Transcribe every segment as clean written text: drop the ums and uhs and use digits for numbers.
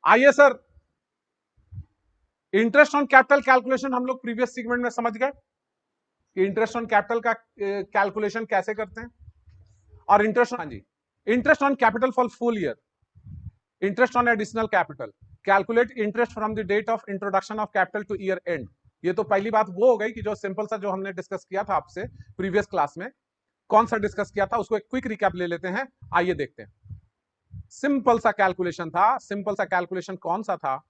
आइए sir, interest on capital calculation हम लोग प्रीवियस सेगमेंट में समझ गए कि इंटरेस्ट ऑन कैपिटल का कैलकुलेशन कैसे करते हैं। और इंटरेस्ट, हाँ जी, interest on capital for full year, interest on additional capital, calculate interest from the date of introduction of capital to year end. ये तो पहली बात वो हो गई कि जो सिंपल सा जो हमने डिस्कस किया था आपसे प्रीवियस क्लास में, कौन सा डिस्कस किया था उसको एक क्विक रिकैप ले लेते हैं। आइए देखते हैं। सिंपल सा कैलकुलेशन था। सिंपल सा कैलकुलेशन कौन सा था?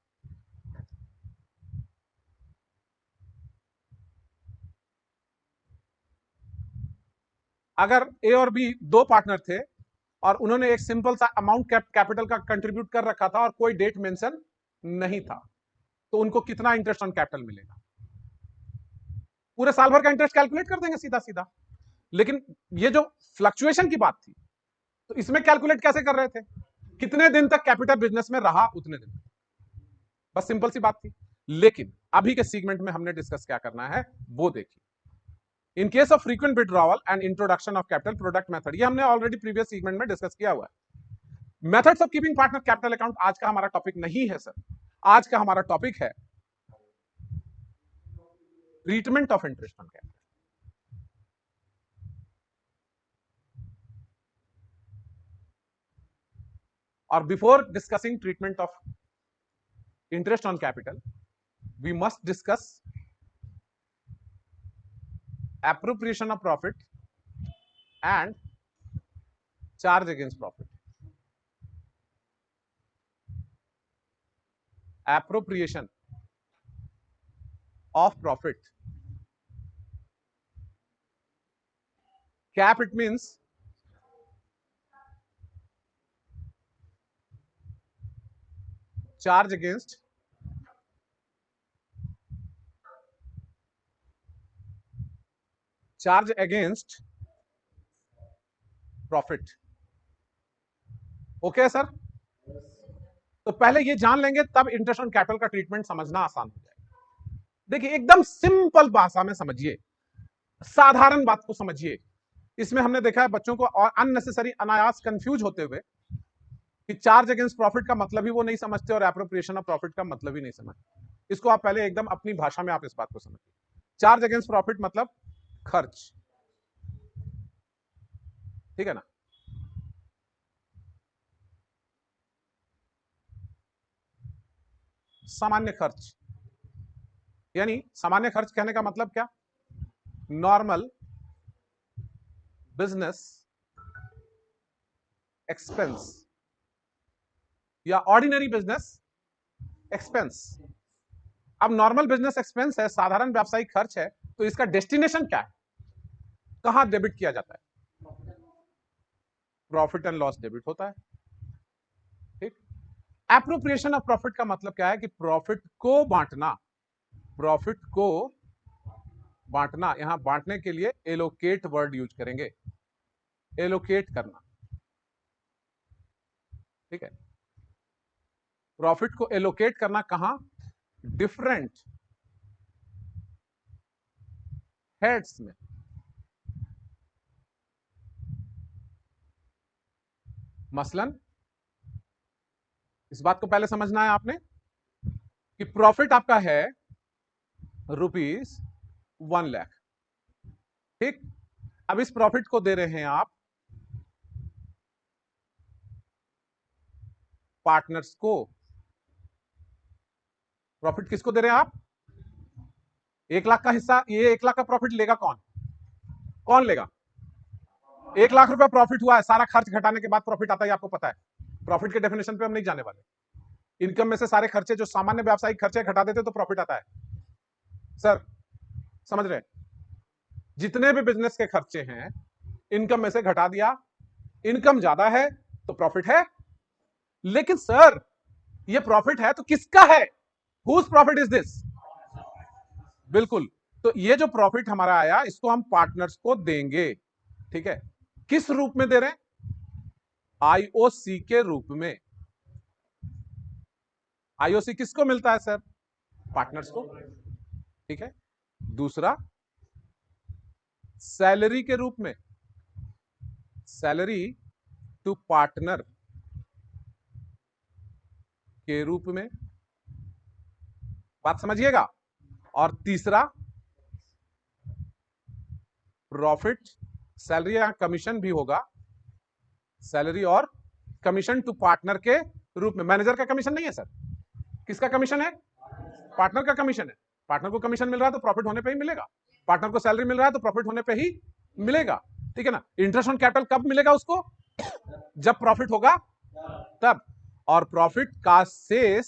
अगर ए और बी दो पार्टनर थे और उन्होंने एक सिंपल सा अमाउंट कैपिटल का कंट्रीब्यूट कर रखा था और कोई डेट मेंशन नहीं था, तो उनको कितना इंटरेस्ट ऑन कैपिटल मिलेगा? पूरे साल भर का इंटरेस्ट कैलकुलेट कर देंगे सीधा सीधा। लेकिन ये जो फ्लक्चुएशन की बात थी, तो इसमें कैलकुलेट कैसे कर रहे थे? कितने दिन तक कैपिटल बिजनेस में रहा उतने दिन, बस सिंपल सी बात थी। लेकिन अभी के सेगमेंट में हमने डिस्कस क्या करना है वो देखिए। In case of frequent withdrawal and introduction of capital product method, ये हमने ऑलरेडी प्रीवियस सेगमेंट में डिस्कस किया हुआ है। Methods of keeping partner capital account आज का हमारा टॉपिक नहीं है सर। आज का हमारा टॉपिक है treatment of interest on capital. और before discussing treatment of interest on capital, we must discuss appropriation of profit and charge against profit. Appropriation of profit, cap it means charge against profit. Okay sir, तो पहले ये जान लेंगे तब interest on capital का treatment समझना आसान हो जाएगा। देखिए एकदम सिंपल भाषा में समझिए, साधारण बात को समझिए। इसमें हमने देखा है बच्चों को और अननेसेसरी अनायास कंफ्यूज होते हुए कि चार्ज अगेंस्ट प्रॉफिट का मतलब ही वो नहीं समझते और एप्रोप्रिएशन ऑफ प्रॉफिट का मतलब ही नहीं समझते। इसको आप पहले एकदम अपनी भाषा में आप इस बात को समझिए। चार्ज अगेंस्ट प्रॉफिट मतलब खर्च, ठीक है ना? सामान्य खर्च, यानी सामान्य खर्च कहने का मतलब क्या? नॉर्मल बिजनेस एक्सपेंस या ऑर्डिनरी बिजनेस एक्सपेंस। अब नॉर्मल बिजनेस एक्सपेंस है, साधारण व्यावसायिक खर्च है, तो इसका डेस्टिनेशन क्या है? कहां डेबिट किया जाता है? प्रॉफिट एंड लॉस डेबिट होता है, ठीक। एप्रोप्रिएशन ऑफ प्रॉफिट का मतलब क्या है? कि प्रॉफिट को बांटना। प्रॉफिट को बांटना, यहां बांटने के लिए एलोकेट वर्ड यूज करेंगे, एलोकेट करना, ठीक है। प्रॉफिट को एलोकेट करना कहां? डिफरेंट हेड्स में। मसलन इस बात को पहले समझना है आपने कि प्रॉफिट आपका है ₹1,00,000, ठीक। अब इस प्रॉफिट को दे रहे हैं आप पार्टनर्स को। प्रॉफिट किसको दे रहे हैं आप? 1,00,000 का हिस्सा, ये 1,00,000 का प्रॉफिट लेगा कौन? कौन लेगा? 1,00,000 रुपया प्रॉफिट हुआ है, सारा खर्च घटाने के बाद प्रॉफिट आता है, आपको पता है। प्रॉफिट के डेफिनेशन पे हम नहीं जाने वाले। इनकम में से सारे खर्चे जो सामान्य व्यावसायिक खर्चे घटा देते तो प्रॉफिट आता है। सर समझ रहे हैं? जितने भी बिजनेस के खर्चे हैं इनकम में से घटा दिया, इनकम ज्यादा है तो प्रॉफिट है। लेकिन सर ये प्रॉफिट है तो किसका है? Whose profit is this? बिल्कुल। तो ये जो प्रॉफिट हमारा आया इसको हम पार्टनर्स को देंगे, ठीक है। किस रूप में दे रहे हैं? आईओसी के रूप में। आईओसी किसको मिलता है सर? पार्टनर्स को, ठीक है। दूसरा, सैलरी के रूप में, सैलरी टू पार्टनर के रूप में, बात समझिएगा। और तीसरा प्रॉफिट, सैलरी या कमीशन भी होगा, सैलरी और कमीशन टू पार्टनर के रूप में। मैनेजर का कमीशन नहीं है सर, किसका कमीशन है? पार्टनर का कमीशन है। पार्टनर को कमीशन मिल रहा है तो प्रॉफिट होने पे ही मिलेगा, पार्टनर को सैलरी मिल रहा है तो प्रॉफिट होने पे ही मिलेगा, ठीक है ना। इंटरेस्ट ऑन कैपिटल कब मिलेगा उसको? जब प्रॉफिट होगा तब। और प्रॉफिट का शेष,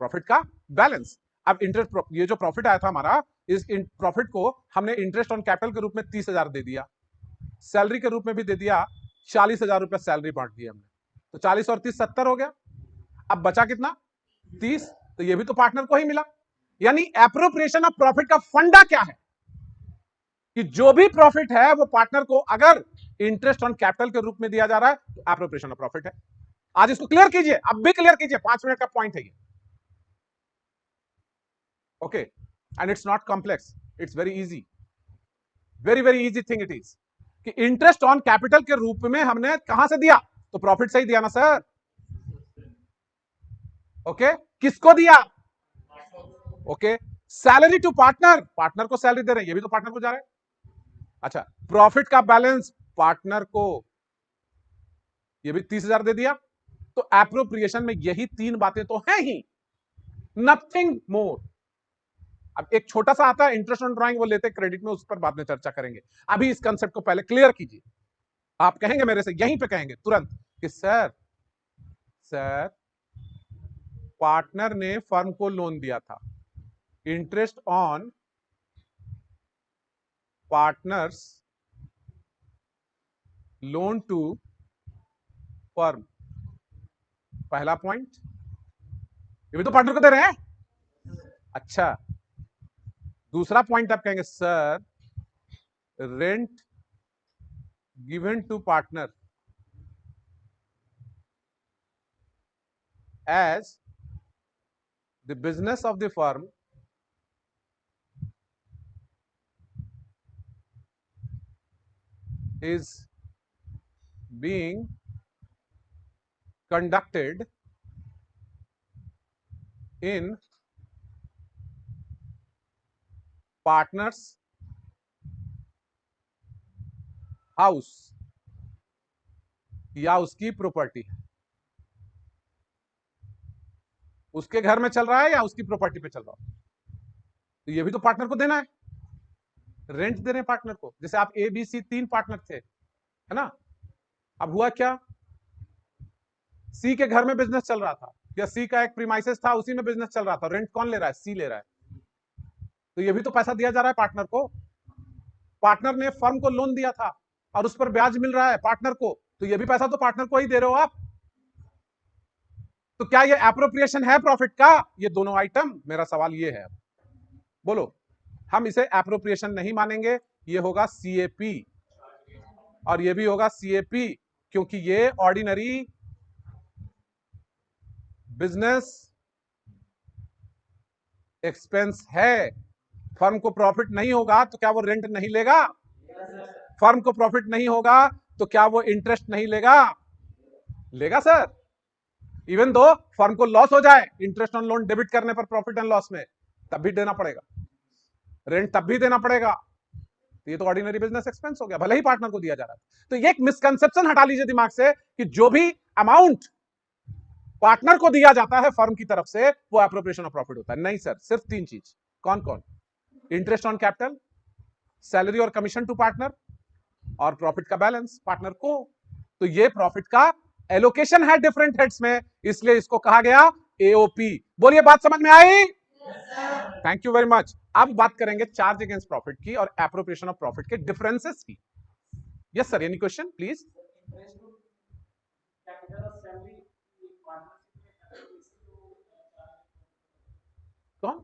प्रॉफिट का बैलेंस। अब इंटरेस्ट, ये जो प्रॉफिट आया था हमारा, इस प्रॉफिट को हमने इंटरेस्ट ऑन कैपिटल के रूप में 30,000 दे दिया, सैलरी के रूप में भी दे दिया, 40,000 रुपया सैलरी बांट दी हमने, तो 40 और 30 70 हो गया। अब बचा कितना? 30। तो ये भी तो पार्टनर को ही मिला। यानी एप्रोप्रिएशन ऑफ प्रॉफिट का फंडा क्या है कि जो भी प्रॉफिट है वो पार्टनर को अगर इंटरेस्ट ऑन कैपिटल के रूप में दिया जा रहा है तो एप्रोप्रिएशन ऑफ प्रॉफिट है। आज इसको क्लियर कीजिए, अब भी क्लियर कीजिए, 5 मिनट का पॉइंट है ये। Okay, and it's not complex, it's very easy, very very easy thing it is. कि इंटरेस्ट ऑन कैपिटल के रूप में हमने कहां से दिया? तो प्रॉफिट से ही दिया ना सर। ओके, किसको दिया? Okay, salary to partner, partner को सैलरी दे रहे हैं, ये भी तो पार्टनर को जा रहा है। अच्छा, प्रॉफिट का बैलेंस पार्टनर को, ये भी 30,000 दे दिया। तो एप्रोप्रिएशन में यही 3 बातें तो हैं ही, नथिंग मोर। अब एक छोटा सा आता है इंटरेस्ट ऑन ड्राइंग, वो लेते क्रेडिट में, उस पर बाद में चर्चा करेंगे। अभी इस कंसेप्ट को पहले क्लियर कीजिए। आप कहेंगे मेरे से, यहीं पे कहेंगे तुरंत कि सर पार्टनर ने फर्म को लोन दिया था, interest on partners loan to firm, पहला पॉइंट, ये भी तो पार्टनर को दे रहे हैं। अच्छा, दूसरा पॉइंट आप कहेंगे sir rent given to partner as the business of the firm is being conducted in partners house या उसकी प्रॉपर्टी, उसके घर में चल रहा है या उसकी प्रॉपर्टी पे चल रहा है, तो ये भी तो पार्टनर को देना है, रेंट दे रहे हैं पार्टनर को। जैसे आप ए बी सी 3 पार्टनर थे, है ना। अब हुआ क्या, सी के घर में बिजनेस चल रहा था, या सी का एक प्रीमाइसेस था, उसी में बिजनेस चल रहा था, रेंट कौन ले रहा है? सी ले रहा है। तो ये भी तो पैसा दिया जा रहा है पार्टनर को। पार्टनर ने फर्म को लोन दिया था और उस पर ब्याज मिल रहा है पार्टनर को, तो ये भी पैसा तो पार्टनर को ही दे रहे हो आप। तो क्या ये एप्रोप्रिएशन है प्रॉफिट का? ये दोनों आइटम, मेरा सवाल ये है, बोलो। हम इसे एप्रोप्रिएशन नहीं मानेंगे, ये होगा सीएपी, और ये भी होगा सीएपी, क्योंकि ये ऑर्डिनरी बिजनेस एक्सपेंस है। फर्म को प्रॉफिट नहीं होगा तो क्या वो रेंट नहीं लेगा? फर्म को प्रॉफिट नहीं होगा तो क्या वो इंटरेस्ट नहीं लेगा? लेगा सर। इवन दो फर्म को लॉस हो जाए, इंटरेस्ट ऑन लोन डेबिट करने पर प्रॉफिट एंड लॉस में, तब भी देना पड़ेगा, रेंट तब भी देना पड़ेगा। तो ये तो ऑर्डिनरी बिजनेस एक्सपेंस हो गया, भले ही पार्टनर को दिया जा रहा है। तो ये एक मिसकंसेप्शन हटा लीजिए दिमाग से कि जो भी अमाउंट पार्टनर को दिया जाता है फर्म की तरफ से वो एप्रोप्रिएशन ऑफ प्रॉफिट होता है। नहीं सर, सिर्फ 3 चीज। कौन कौन? इंटरेस्ट ऑन कैपिटल, सैलरी और कमीशन टू पार्टनर, और प्रॉफिट का बैलेंस पार्टनर को। तो ये प्रॉफिट का एलोकेशन है डिफरेंट हेड्स में, इसलिए इसको कहा गया एओपी। बोलिए, बात समझ में आई? Thank you very much. अब बात करेंगे चार्ज अगेंस्ट प्रॉफिट की और एप्रोप्रिएशन ऑफ प्रॉफिट के डिफरेंसेस की। Yes sir, any question please. कौन?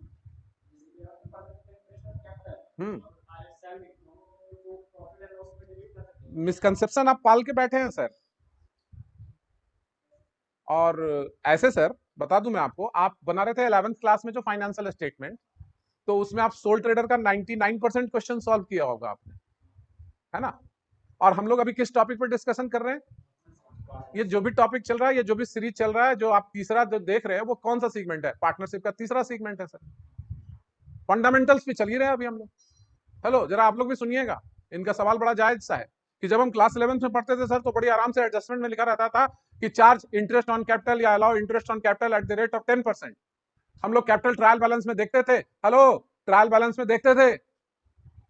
मिसकंसेप्शन आप पाल के बैठे हैं सर। और ऐसे सर बता दूं मैं आपको, आप बना रहे थे 11th क्लास में जो फाइनेंशियल स्टेटमेंट, तो उसमें आप सोल ट्रेडर का 99% क्वेश्चन सॉल्व किया होगा आपने, है ना। और हम लोग अभी किस टॉपिक पर डिस्कशन कर रहे हैं? ये जो भी टॉपिक चल रहा है, ये जो भी सीरीज चल रहा है, जो आप तीसरा जो देख रहे हैं वो कौन सा सीगमेंट है? पार्टनरशिप का तीसरा सीगमेंट है सर। फंडामेंटल्स पे चल ही रहे हैं अभी हम लोग। हेलो, जरा आप लोग भी सुनिएगा, इनका सवाल बड़ा जायज सा है कि जब हम क्लास 11th में पढ़ते थे सर, तो बड़ी आराम से एडजस्टमेंट में लिखा रहता था कि चार्ज इंटरेस्ट ऑन कैपिटल या allow interest on capital at the rate of 10%। हम लोग कैपिटल ट्रायल बैलेंस में देखते थे। हेलो, ट्रायल बैलेंस में देखते थे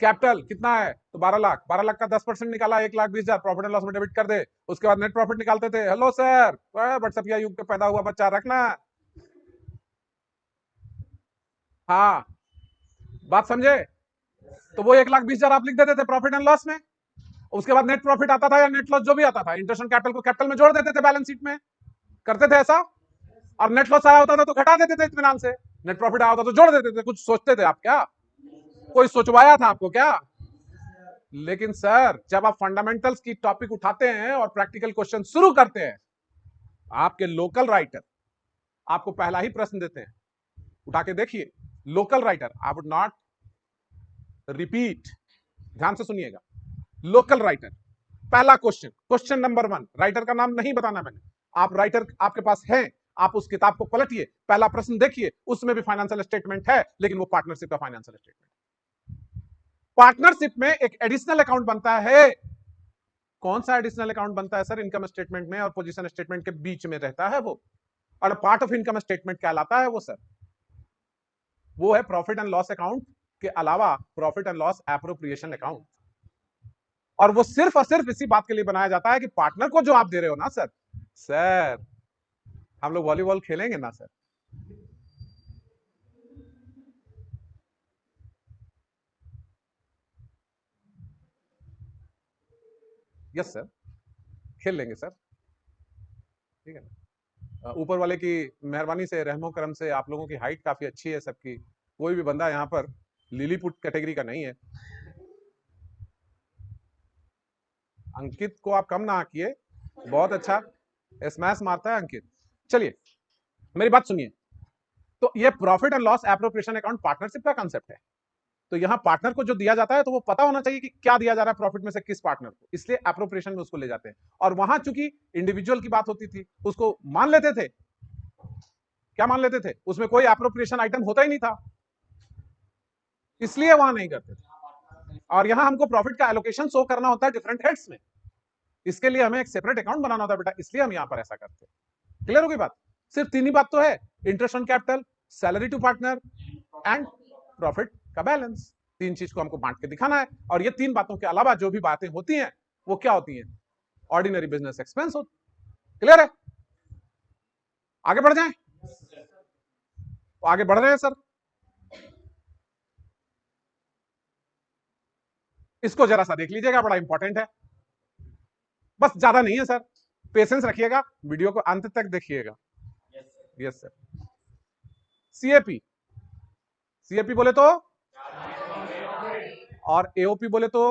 कैपिटल कितना है तो 12 लाख, 12 लाख का 10% निकाला 1,20,000, प्रॉफिट एंड लॉस में डेबिट कर दे। उसके बाद नेट प्रॉफिट निकालते थे। हेलो सर, व्हाट्सएप या युग पे पैदा हुआ बच्चा रखना। हाँ, बात समझे? तो वो 1,20,000 आप लिख देते थे प्रॉफिट एंड लॉस में। उसके बाद नेट प्रॉफिट आता था या नेट लॉस जो भी आता था, इंटरेस्ट ऑन कैपिटल को कैपिटल में जोड़ देते थे बैलेंस शीट में। करते थे ऐसा? और नेट लॉस आया होता था तो घटा देते थे इत्मीनान से। नेट प्रॉफिट आया होता तो जोड़ देते थे। कुछ सोचते थे आप क्या? कोई सोचवाया था आपको क्या? लेकिन सर, जब आप फंडामेंटल्स की टॉपिक उठाते हैं और प्रैक्टिकल क्वेश्चन शुरू करते हैं, आपके लोकल राइटर आपको पहला ही प्रश्न देते हैं, उठा के देखिए। Local writer, I would not repeat, ध्यान से सुनिएगा। लोकल राइटर, पहला क्वेश्चन, क्वेश्चन नंबर 1, राइटर का नाम नहीं बताना मैंने। आप राइटर आपके पास है, आप उस किताब को पलटिए, पहला प्रश्न देखिए, उसमें भी फाइनेंशियल स्टेटमेंट है, लेकिन वो पार्टनरशिप का फाइनेंशियल स्टेटमेंट। पार्टनरशिप में एक एडिशनल अकाउंट बनता है। कौन सा एडिशनल अकाउंट बनता है सर? इनकम स्टेटमेंट में और पोजीशन स्टेटमेंट के बीच में रहता है वो, और पार्ट ऑफ इनकम स्टेटमेंट कहलाता है वो सर। वो है प्रॉफिट एंड लॉस अकाउंट के अलावा profit and loss appropriation account. और वो सिर्फ और सिर्फ इसी बात के लिए बनाया जाता है कि पार्टनर को जो आप दे रहे हो ना सर, सर हम लोग वॉलीबॉल खेलेंगे ना सर? यस सर, खेल लेंगे सर, ठीक है ना। ऊपर वाले की मेहरबानी से, रहमो करम से, आप लोगों की हाइट काफी अच्छी है सबकी। कोई भी बंदा यहाँ पर लिलीपुट कैटेगरी का नहीं है। अंकित को आप कम ना आंकिए, बहुत अच्छा स्मैश मारता है अंकित। चलिए मेरी बात सुनिए। तो ये profit and loss appropriation account partnership का कांसेप्ट है। तो यहां पार्टनर को जो दिया जाता है तो वो पता होना चाहिए कि क्या दिया जा रहा है प्रॉफिट में से किस पार्टनर को, इसलिए एप्रोप्रिएशन में उसको ले जाते हैं। और वहां चूंकि इंडिविजुअल की बात होती थी, उसको मान लेते थे। क्या मान लेते थे? उसमें कोई एप्रोप्रिएशन आइटम होता ही नहीं था, इसलिए वहां नहीं करते थे। और यहां हमको प्रॉफिट का एलोकेशन शो करना होता है डिफरेंट हेड्स में, इसके लिए हमें एक सेपरेट अकाउंट बनाना होता है बेटा, इसलिए हम यहां पर ऐसा करते हैं। क्लियर हो गई बात? सिर्फ 3 ही बात तो है, interest on capital, salary to partner and profit का बैलेंस। 3 चीज को हमको बांट के दिखाना है। और ये 3 बातों के अलावा जो भी बातें होती हैं वो क्या होती हैं? ऑर्डिनरी बिजनेस एक्सपेंस होती। क्लियर है? आगे बढ़ जाएं? तो आगे बढ़ रहे हैं सर। इसको जरा सा देख लीजिएगा, बड़ा इंपॉर्टेंट है। बस ज्यादा नहीं है सर, पेशेंस रखिएगा, वीडियो को अंत तक देखिएगा। Yes sir. सीएपी, सीएपी बोले तो, और एओपी बोले तो,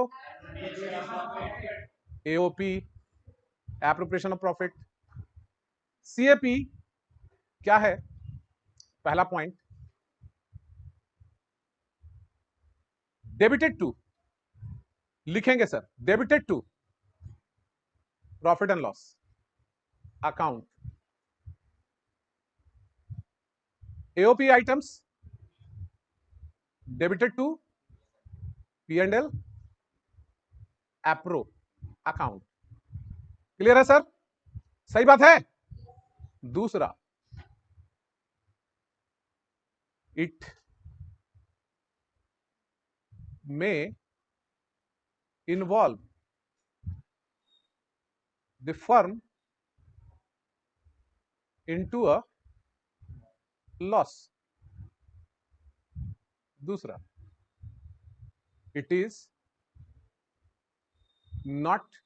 AOP appropriation of profit. CAP क्या है? पहला पॉइंट, डेबिटेड टू, लिखेंगे sir, debited to profit and loss account. AOP items debited to P&L appro account. Clear है सर? सही बात है। दूसरा, it may involve the firm into a loss. दूसरा, it is not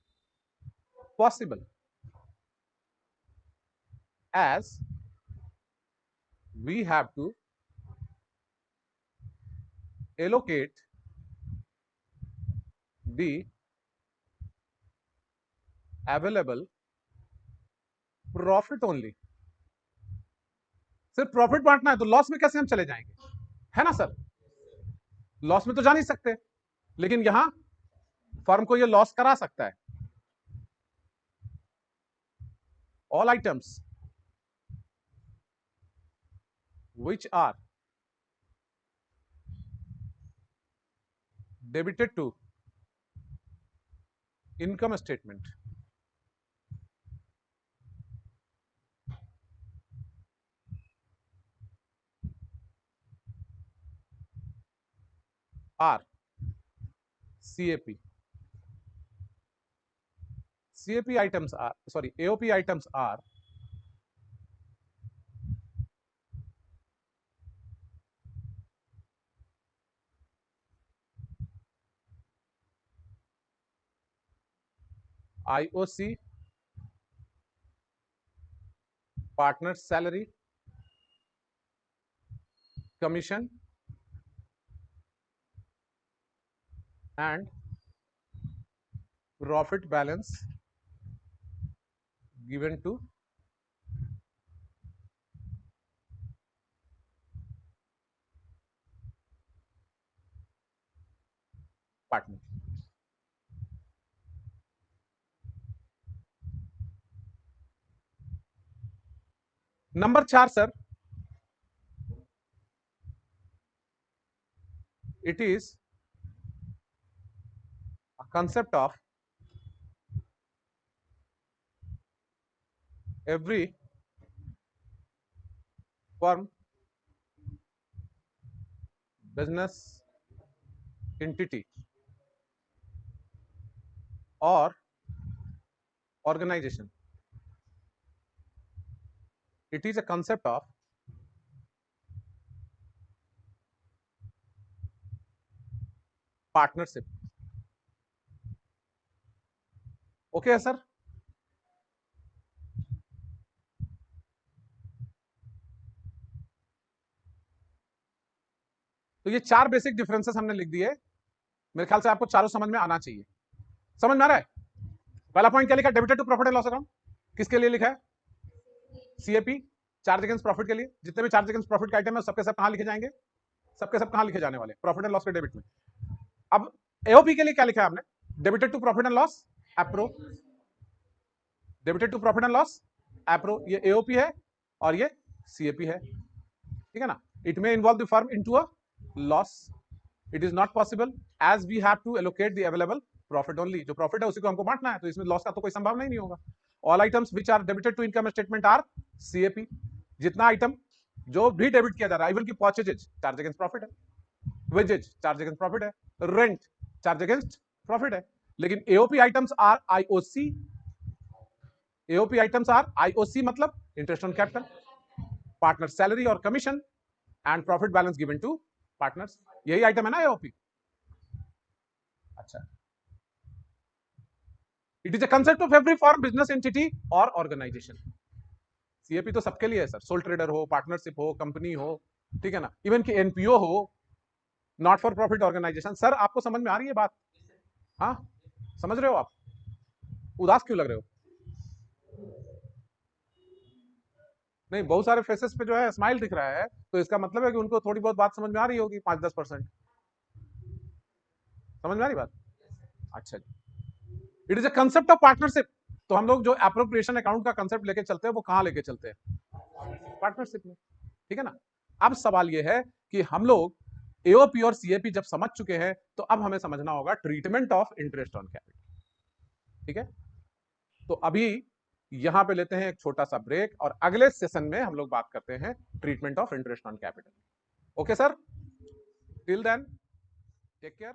possible as we have to allocate the available profit only। सिर्फ profit बांटना है तो लॉस में कैसे हम चले जाएंगे? है ना सर? लॉस में तो जा नहीं सकते, लेकिन यहां फर्म को ये लॉस करा सकता है। all items which are debited to income statement are CAP. CAP items are, sorry, AOP items are IOC, partner's salary, commission, and profit balance given to partner. Number 4 sir, it is a concept of every firm, business entity or organization. It is a concept of partnership. Okay है sir? तो ये 4 basic differences हमने लिख दिए. मेरे ख्याल से आपको चारों समझ में आना चाहिए. समझ में आ रहा है? पहला पॉइंट क्या लिखा? Debited to profit and loss account. किसके लिए लिखा है? सीएपी, चार्ज अगेंस्ट प्रॉफिट के लिए. जितने भी चार्ज अगेंस्ट प्रॉफिट के आइटम है सबके सब कहां लिखे जाएंगे? सबके सब कहां लिखे जाने वाले? प्रॉफिट एंड लॉस के डेबिट में. अब एओपी के लिए क्या लिखा है आपने? Debited to profit and loss appro. Debited to profit and loss appro, ये एओपी है और ये सीएपी है. ठीक है ना? It may involve the firm into a loss. It is not possible as we have to allocate the available profit only. जो profit है उसी को हमको बांटना है, तो इसमें लॉस का तो कोई संभावना ही नहीं होगा. All items which are debited to income statement are CAP. जितना आइटम जो भी डेबिट किया जा रहा है, इवन की परचेजेज चार्ज अगेंस्ट प्रॉफिट है, वेजेज चार्ज अगेंस्ट प्रॉफिट है, रेंट चार्ज अगेंस्ट प्रॉफिट है. लेकिन AOP items are IOC. AOP items are IOC मतलब interest on capital, partner salary और commission and profit balance given to partners. यही item है ना AOP? अच्छा. It is a concept of every form, business entity और organisation. CAP तो सबके लिए है सर. सोल ट्रेडर हो, पार्टनरशिप हो, कंपनी हो, ठीक है ना, इवन की एनपीओ हो, not for profit organisation. Sir आपको समझ में आ रही है बात? हाँ, समझ रहे हो आप? उदास क्यों लग रहे हो? नहीं, बहुत सारे फेसेस पे जो है स्माइल दिख रहा है, तो इसका मतलब है कि उनको थोड़ी बहुत बात समझ में आ रही होगी. 5-10% समझ में आ रही बात? अच्छा जी. It is a concept of partnership. तो हम लोग जो एप्रोप्रिएशन अकाउंट का कंसेप्ट लेके चलते हैं वो कहां लेके चलते हैं? पार्टनरशिप में. ठीक है ना? अब सवाल ये है कि हम लोग एओपी और सीएपी जब समझ चुके हैं, तो अब हमें समझना होगा treatment of interest on capital. ठीक है? तो अभी यहां पे लेते हैं एक छोटा सा ब्रेक और अगले सेशन में हम लोग बात करते हैं treatment of interest on capital. Okay sir? Till then take care.